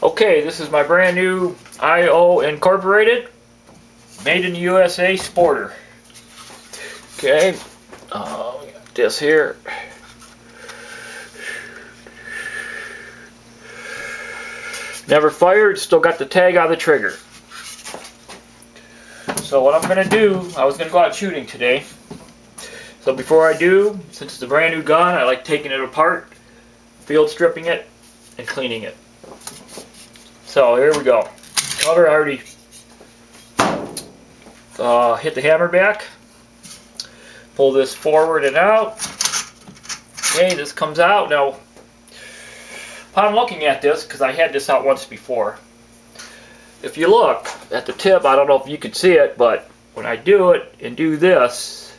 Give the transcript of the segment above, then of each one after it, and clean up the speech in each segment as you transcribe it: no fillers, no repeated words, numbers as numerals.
Okay, this is my brand new IO Incorporated, made in the USA Sporter. Okay, we got this here. Never fired, still got the tag on the trigger. So what I'm going to do, I was going to go out shooting today. So before I do, since it's a brand new gun, I like taking it apart, field stripping it, and cleaning it. So here we go. Cover, I already hit the hammer back. Pull this forward and out. Okay, this comes out. Now, upon looking at this, because I had this out once before, if you look at the tip, I don't know if you can see it, but when I do it and do this,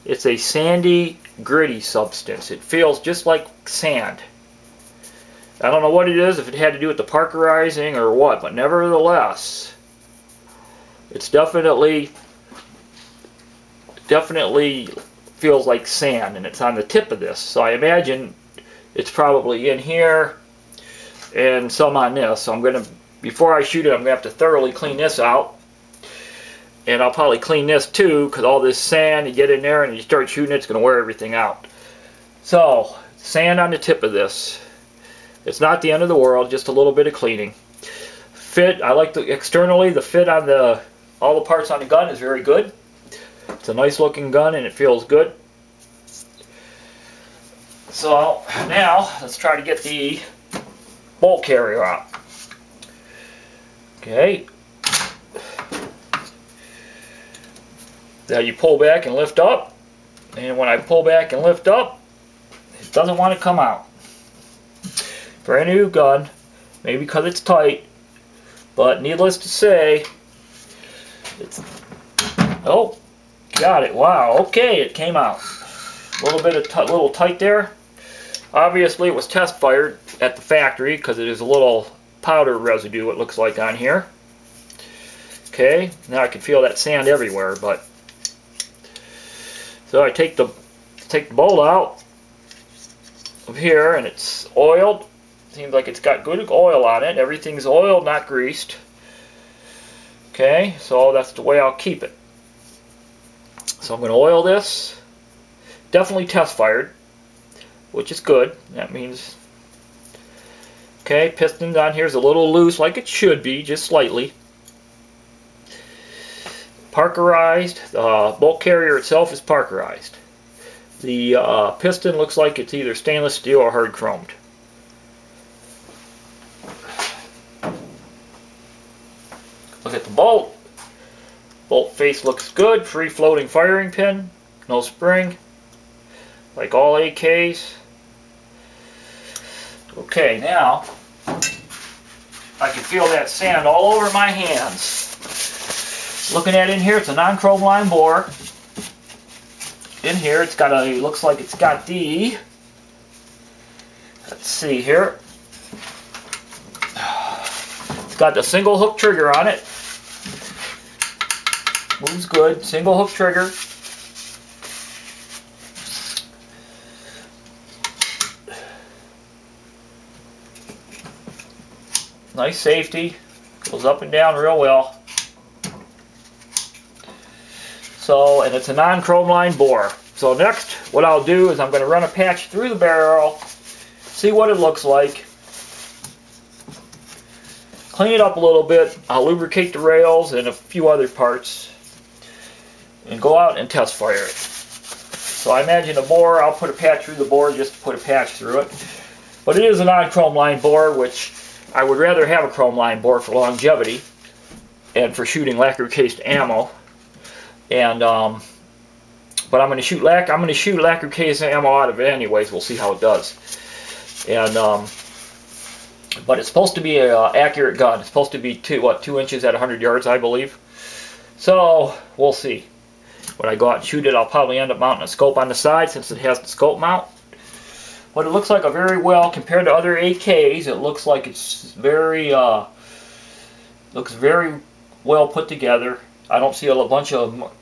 it's a sandy, gritty substance. It feels just like sand. I don't know what it is, if it had to do with the parkerizing or what, but nevertheless, it's definitely feels like sand, and it's on the tip of this. So I imagine it's probably in here and some on this. So I'm going to, before I shoot it, I'm going to have to thoroughly clean this out. And I'll probably clean this too, because all this sand, you get in there and you start shooting, it's going to wear everything out. So, sand on the tip of this. It's not the end of the world, just a little bit of cleaning. Fit, I like the externally, the fit on all the parts on the gun is very good. It's a nice looking gun and it feels good. So now let's try to get the bolt carrier out. Okay. Now you pull back and lift up, and when I pull back and lift up, it doesn't want to come out. Brand new gun, maybe because it's tight, but needless to say, it's, oh, got it. Wow, okay, it came out. A little bit of little tight there. Obviously it was test fired at the factory because it is a little powder residue, it looks like, on here. Okay, now I can feel that sand everywhere, but so I take the bolt out of here, and it's oiled. Seems like it's got good oil on it. Everything's oiled, not greased. Okay, so that's the way I'll keep it. So I'm going to oil this. Definitely test fired, which is good. That means, okay, piston on here is a little loose, like it should be, just slightly. Parkerized. The bolt carrier itself is parkerized. The piston looks like it's either stainless steel or hard chromed. Look at the bolt. Bolt face looks good. Free floating firing pin. No spring. Like all AKs. Okay, now I can feel that sand all over my hands. Looking at in here, it's a non-chrome line bore. In here, it's got a, looks like it's got the, let's see here. It's got the single hook trigger on it. Moves good, single hook trigger. Nice safety, goes up and down real well. So, and it's a non-chrome line bore. So next, what I'll do is I'm going to run a patch through the barrel, see what it looks like, clean it up a little bit. I'll lubricate the rails and a few other parts, and go out and test fire it. So I imagine a bore, I'll put a patch through the bore just to put a patch through it. But it is a non-chrome line bore, which I would rather have a chrome line bore for longevity and for shooting lacquer cased ammo. And but I'm going to shoot lacquer case ammo out of it anyways. We'll see how it does. And but it's supposed to be an accurate gun. It's supposed to be 2 inches at 100 yards, I believe. So we'll see. When I go out and shoot it, I'll probably end up mounting a scope on the side since it has the scope mount. But it looks like a very well, compared to other AKs, it looks like it's very well put together. I don't see a bunch of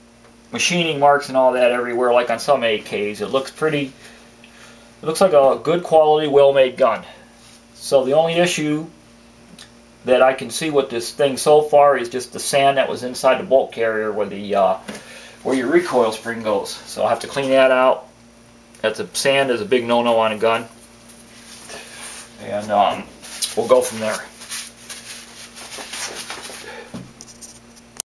machining marks and all that everywhere like on some AKs. It looks pretty, it looks like a good quality, well-made gun. So the only issue that I can see what this thing so far is just the sand that was inside the bolt carrier where the where your recoil spring goes. So I'll have to clean that out. Sand is a big no-no on a gun, and we'll go from there.